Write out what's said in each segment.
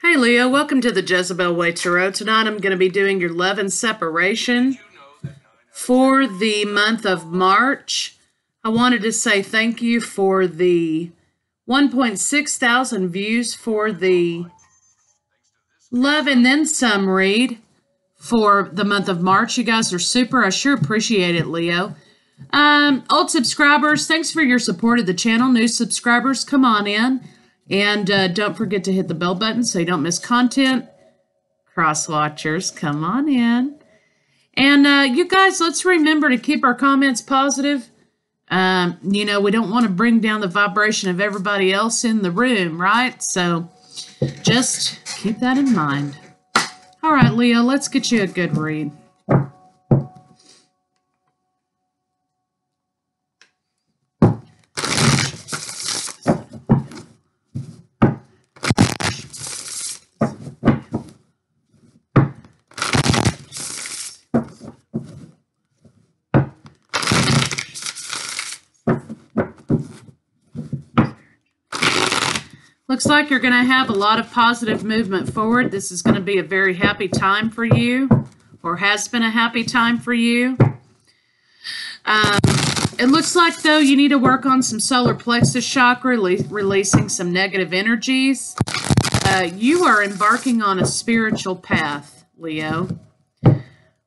Hey Leo, welcome to the Jezebel Way Tarot. Tonight I'm going to be doing your love and separation for the month of March. I wanted to say thank you for the 1.6 thousand views for the Love and Then Some read for the month of March. You guys are super. I sure appreciate it, Leo. Old subscribers, thanks for your support of the channel. New subscribers, come on in. And don't forget to hit the bell button so you don't miss content. Cross watchers, come on in. And you guys, let's remember to keep our comments positive. We don't want to bring down the vibration of everybody else in the room, right? So just keep that in mind. All right, Leo, let's get you a good read. Looks like you're going to have a lot of positive movement forward. This is going to be a very happy time for you, or has been a happy time for you. It looks like, though, you need to work on some solar plexus chakra, releasing some negative energies. You are embarking on a spiritual path, Leo.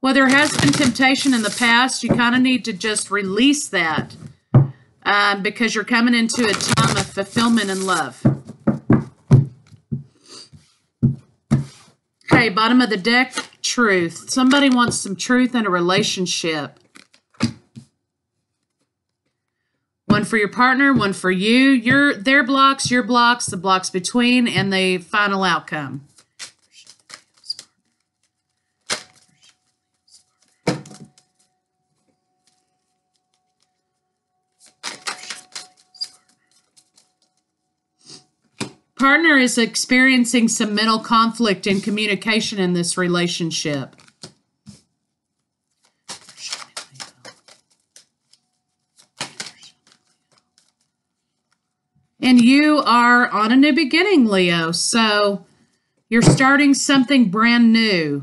Well, there has been temptation in the past. You kind of need to just release that because you're coming into a time of fulfillment and love. Okay, bottom of the deck, truth. Somebody wants some truth in a relationship. One for your partner, one for you. Their blocks, your blocks, the blocks between, and the final outcome. Partner is experiencing some mental conflict in communication in this relationship. And you are on a new beginning, Leo. So you're starting something brand new.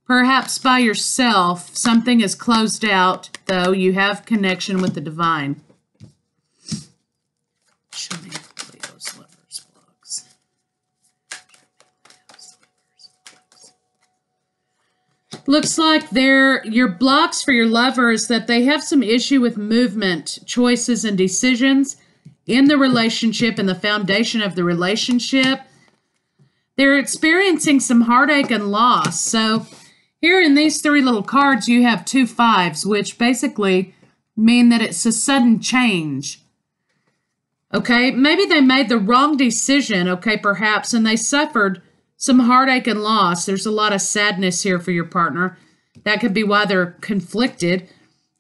Perhaps by yourself. Something is closed out, though. You have connection with the divine. Show me. Looks like your blocks for your lover is that they have some issue with movement, choices, and decisions in the relationship and the foundation of the relationship. They're experiencing some heartache and loss. So here in these three little cards, you have 2 5s, which basically mean that it's a sudden change. Okay, maybe they made the wrong decision, okay, perhaps, and they suffered some heartache and loss. There's a lot of sadness here for your partner. That could be why they're conflicted. It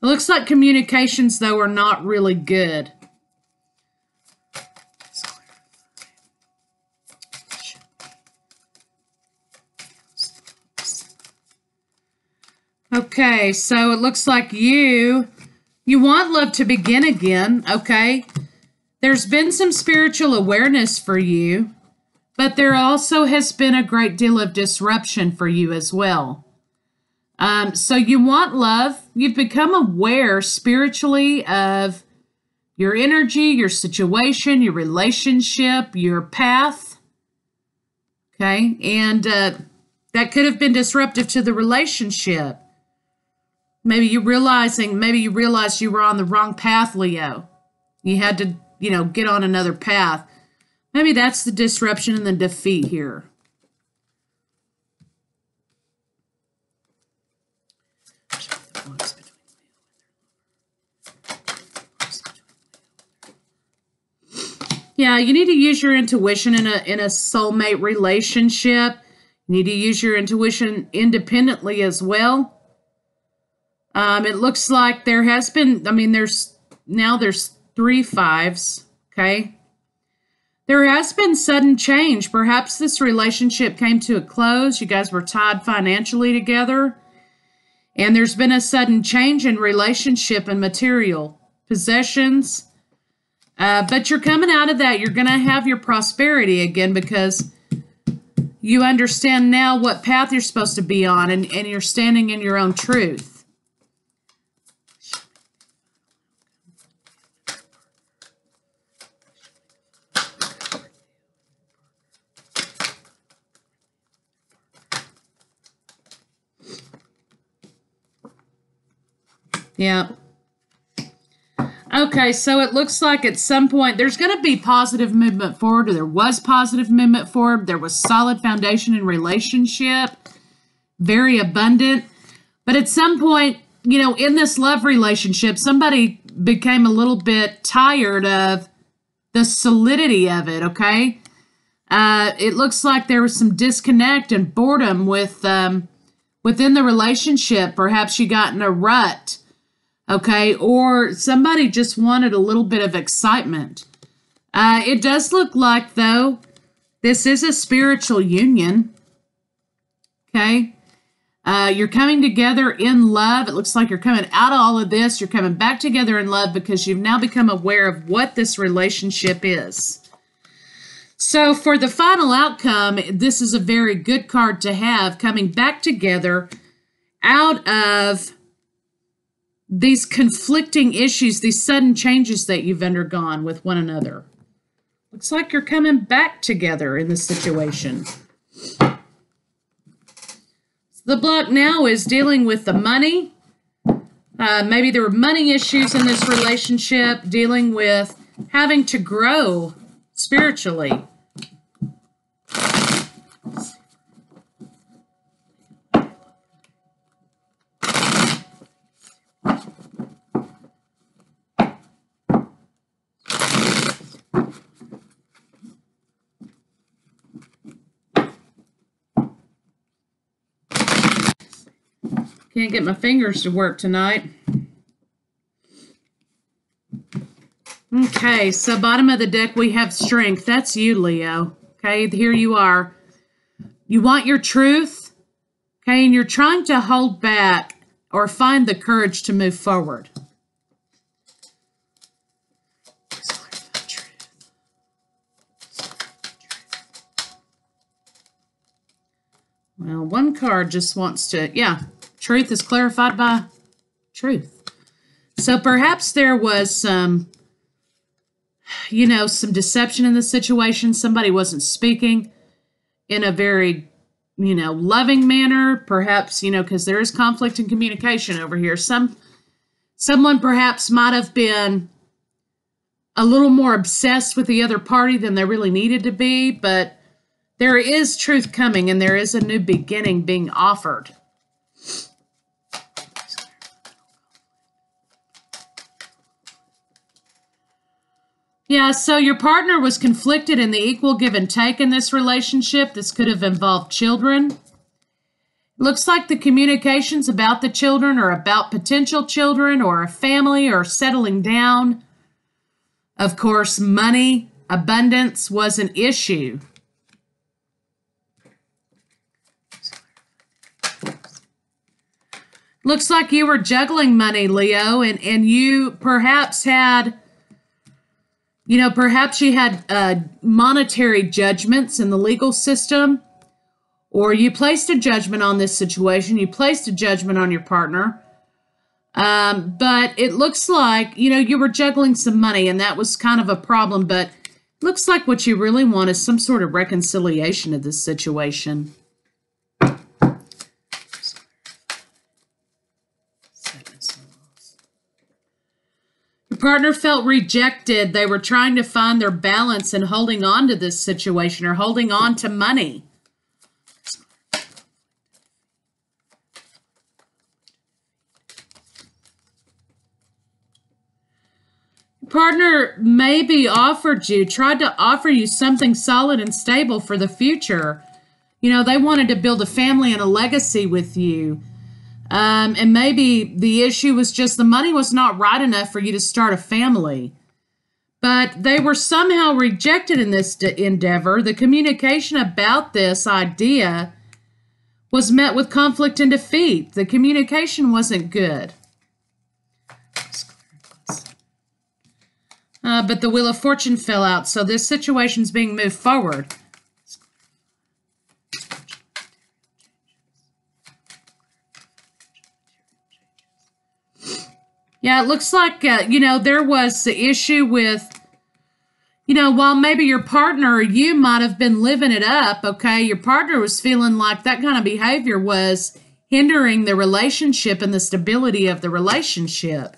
looks like communications, though, are not really good. Okay, so it looks like you want love to begin again, okay? There's been some spiritual awareness for you. But there also has been a great deal of disruption for you as well. So you want love. You've become aware spiritually of your energy, your situation, your relationship, your path. Okay, and that could have been disruptive to the relationship. Maybe you realized you were on the wrong path, Leo. You had to, get on another path. Maybe that's the disruption and the defeat here. Yeah, you need to use your intuition in a soulmate relationship. You need to use your intuition independently as well. It looks like there has been, there's 3 5s, okay? There has been sudden change. Perhaps this relationship came to a close. You guys were tied financially together. And there's been a sudden change in relationship and material possessions. But you're coming out of that. You're going to have your prosperity again because You understand now what path you're supposed to be on, and you're standing in your own truth. Yeah. Okay, so it looks like at some point there's going to be positive movement forward, or there was positive movement forward. There was solid foundation in relationship, very abundant. But at some point, you know, in this love relationship, somebody became a little bit tired of the solidity of it, okay? It looks like there was some disconnect and boredom with within the relationship. Perhaps you got in a rut. Okay, or somebody just wanted a little bit of excitement. It does look like, though, this is a spiritual union. Okay, you're coming together in love. It looks like you're coming out of all of this. You're coming back together in love because you've now become aware of what this relationship is. So for the final outcome, this is a very good card to have, coming back together out of these conflicting issues, these sudden changes that you've undergone with one another. Looks like you're coming back together in this situation. The block now is dealing with the money. Maybe there were money issues in this relationship, dealing with having to grow spiritually. Can't get my fingers to work tonight. Okay, so bottom of the deck, we have strength. That's you, Leo. Okay, here you are. You want your truth, okay, and you're trying to hold back or find the courage to move forward. Well, one card just wants to, yeah. Truth is clarified by truth. So perhaps there was some, you know, some deception in the situation. Somebody wasn't speaking in a very, you know, loving manner. Perhaps, you know, because there is conflict in communication over here. Someone perhaps might have been a little more obsessed with the other party than they really needed to be. But there is truth coming, and there is a new beginning being offered. Yeah, so your partner was conflicted in the equal give and take in this relationship. This could have involved children. Looks like the communications about the children or about potential children or a family or settling down. Of course, money, abundance was an issue. Looks like you were juggling money, Leo, and you perhaps had... You know, perhaps you had monetary judgments in the legal system, or you placed a judgment on this situation. You placed a judgment on your partner. But it looks like, you know, you were juggling some money, and that was kind of a problem. But it looks like what you really want is some sort of reconciliation of this situation. Partner felt rejected. They were trying to find their balance in holding on to this situation or holding on to money. Partner maybe tried to offer you something solid and stable for the future. You know, they wanted to build a family and a legacy with you. And maybe the issue was just the money was not right enough for you to start a family. But they were somehow rejected in this endeavor. The communication about this idea was met with conflict and defeat. The communication wasn't good. But the Wheel of Fortune fell out, so this situation's being moved forward. Yeah, it looks like, there was the issue with, while maybe your partner or you might have been living it up, okay, your partner was feeling like that kind of behavior was hindering the relationship and the stability of the relationship.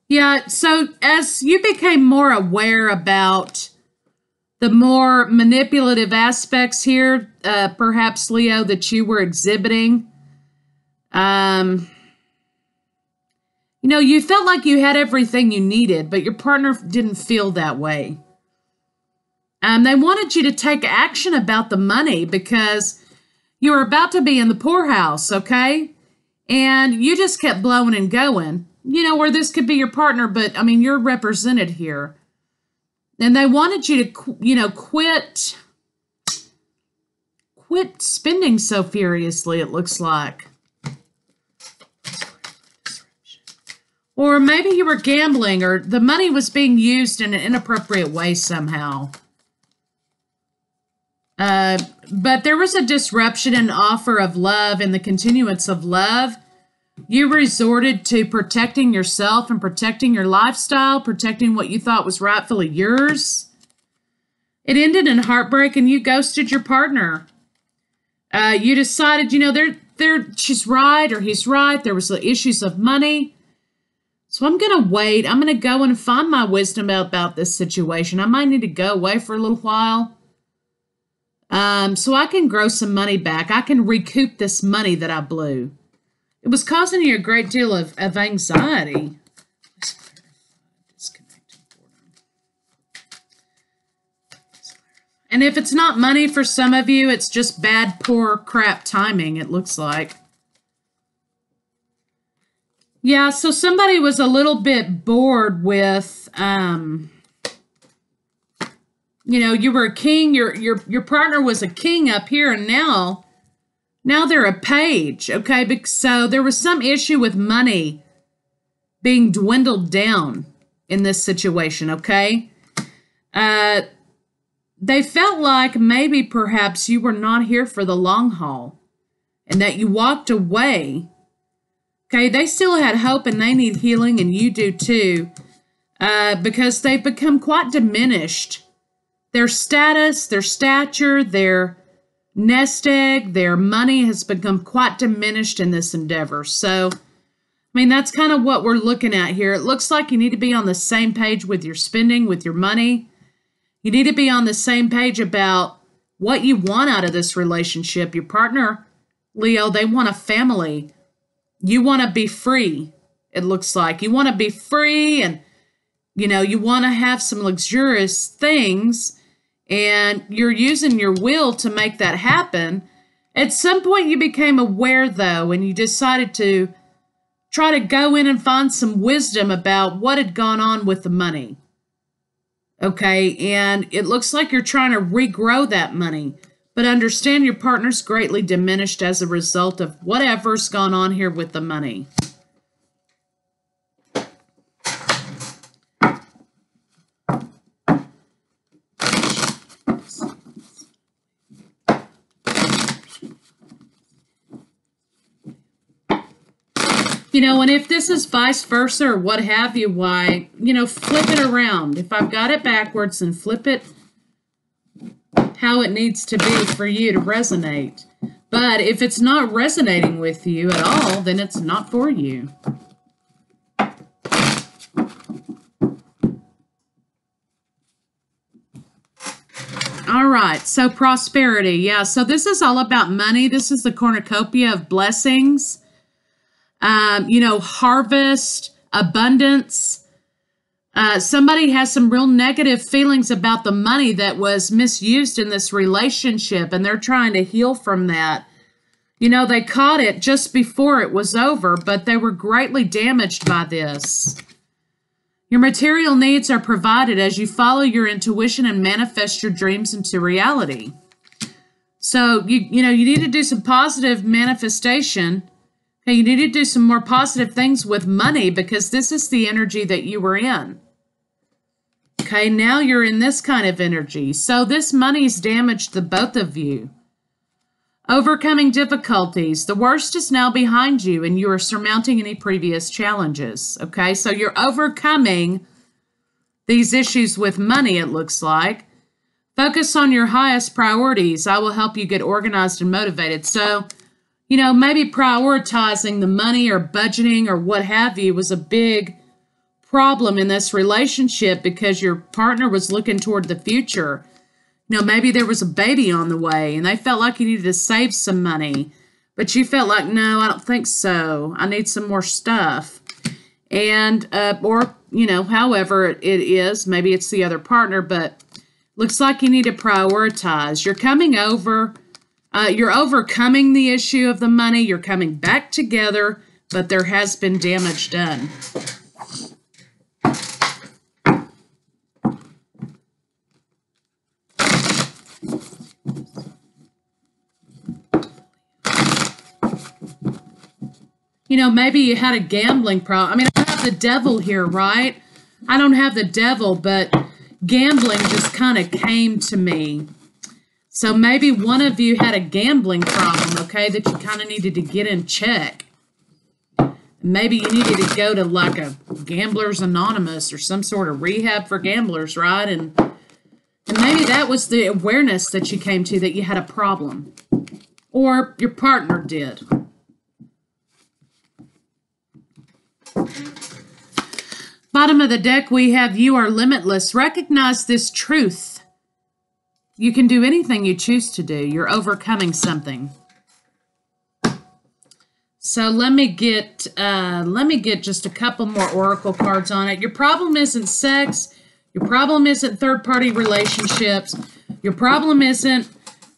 Yeah, so as you became more aware about the more manipulative aspects here, perhaps, Leo, that you were exhibiting, you felt like you had everything you needed, but your partner didn't feel that way. They wanted you to take action about the money because you were about to be in the poorhouse, okay? And you just kept blowing and going. Where this could be your partner, but, you're represented here. And they wanted you to, quit spending so furiously, it looks like. Or maybe you were gambling, or the money was being used in an inappropriate way somehow. But there was a disruption in offer of love and the continuance of love. You resorted to protecting yourself and protecting your lifestyle, protecting what you thought was rightfully yours. It ended in heartbreak and you ghosted your partner. You decided, she's right or he's right. There was the issues of money. So I'm going to wait. I'm going to go and find my wisdom about this situation. I might need to go away for a little while. So I can grow some money back. I can recoup this money that I blew. It was causing you a great deal of anxiety. And if it's not money for some of you, it's just bad, poor, crap timing, it looks like. Yeah, so somebody was a little bit bored with, you were a king, your partner was a king up here, and now they're a page, okay? So there was some issue with money being dwindled down in this situation, okay? They felt like maybe perhaps you were not here for the long haul and that you walked away. Okay, they still had hope and they need healing, and you do too, because they've become quite diminished. Their status, their stature, their nest egg, their money has become quite diminished in this endeavor. So, that's kind of what we're looking at here. It looks like you need to be on the same page with your spending, with your money. You need to be on the same page about what you want out of this relationship. Your partner, Leo, they want a family. You want to be free, it looks like. You want to be free and, you want to have some luxurious things, and you're using your will to make that happen. At some point you became aware, though, and you decided to try to go in and find some wisdom about what had gone on with the money. Okay, and it looks like you're trying to regrow that money, but understand your partner's greatly diminished as a result of whatever's gone on here with the money. And if this is vice versa or what have you, why, flip it around. If I've got it backwards, then flip it how it needs to be for you to resonate. But if it's not resonating with you at all, then it's not for you. All right, so prosperity. Yeah, so this is all about money. This is the cornucopia of blessings. Harvest, abundance. Somebody has some real negative feelings about the money that was misused in this relationship, and they're trying to heal from that. They caught it just before it was over, but they were greatly damaged by this. Your material needs are provided as you follow your intuition and manifest your dreams into reality. So, you need to do some positive manifestation. Okay, you need to do some more positive things with money because this is the energy that you were in. Okay, now you're in this kind of energy. So this money's damaged the both of you. Overcoming difficulties. The worst is now behind you and you are surmounting any previous challenges. Okay, so you're overcoming these issues with money, it looks like. Focus on your highest priorities. I will help you get organized and motivated. So, you know, maybe prioritizing the money or budgeting or what have you was a big problem in this relationship because your partner was looking toward the future. You know, maybe there was a baby on the way and they felt like you needed to save some money, but you felt like, no, I don't think so. I need some more stuff. And, or, you know, however it is, maybe it's the other partner, but looks like you need to prioritize. You're coming over, you're overcoming the issue of the money. You're coming back together, but there has been damage done. You know, maybe you had a gambling problem. I mean, I have the devil here, right? I don't have the devil, but gambling just kind of came to me. So maybe one of you had a gambling problem, okay, that you kind of needed to get in check. Maybe you needed to go to like a Gamblers Anonymous or some sort of rehab for gamblers, right? And maybe that was the awareness that you came to, that you had a problem. Or your partner did. Bottom of the deck, we have you are limitless. Recognize this truth. You can do anything you choose to do. You're overcoming something. So let me get just a couple more oracle cards on it. Your problem isn't sex. Your problem isn't third-party relationships. Your problem isn't,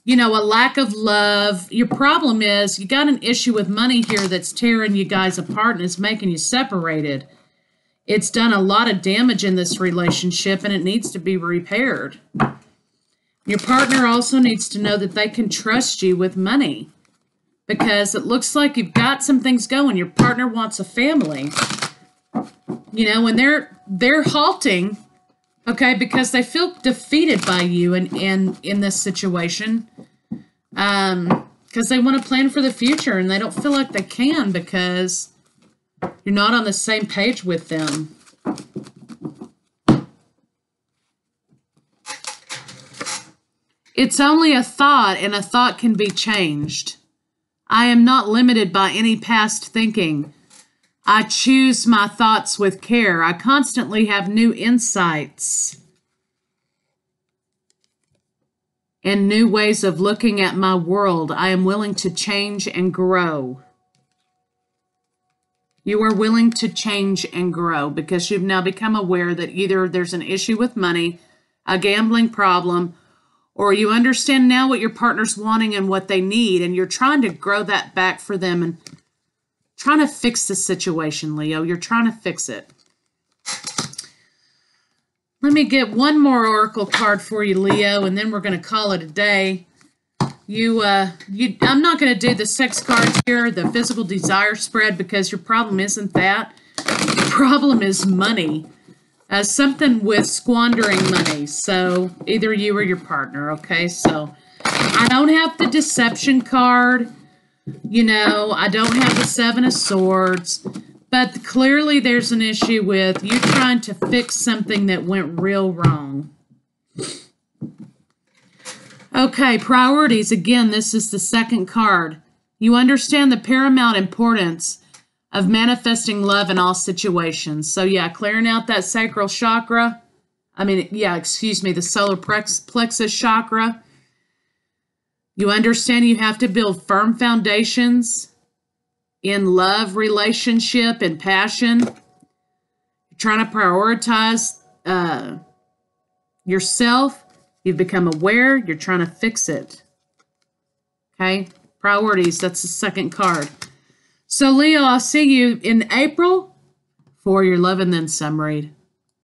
you know, a lack of love. Your problem is you got an issue with money here that's tearing you guys apart and is making you separated. It's done a lot of damage in this relationship and it needs to be repaired. Your partner also needs to know that they can trust you with money because it looks like you've got some things going. Your partner wants a family. You know, and they're halting, okay, because they feel defeated by you in this situation. Because they want to plan for the future and they don't feel like they can because you're not on the same page with them. It's only a thought, and a thought can be changed. I am not limited by any past thinking. I choose my thoughts with care. I constantly have new insights and new ways of looking at my world. I am willing to change and grow. You are willing to change and grow because you've now become aware that either there's an issue with money, a gambling problem, or you understand now what your partner's wanting and what they need, and you're trying to grow that back for them and trying to fix the situation, Leo. You're trying to fix it. Let me get one more oracle card for you, Leo, and then we're going to call it a day. I'm not going to do the sex cards here, the physical desire spread, because your problem isn't that. The problem is money. Something with squandering money. So either you or your partner, okay? So I don't have the deception card. You know, I don't have the Seven of Swords. But clearly there's an issue with you trying to fix something that went real wrong. Okay, priorities. Again, this is the second card. You understand the paramount importance of manifesting love in all situations. So yeah, clearing out that sacral chakra. The solar plexus chakra. You understand you have to build firm foundations in love, relationship, and passion. You're trying to prioritize yourself. You've become aware. You're trying to fix it. Okay? Priorities. That's the second card. So, Leo, I'll see you in April for your Love and Then Some read.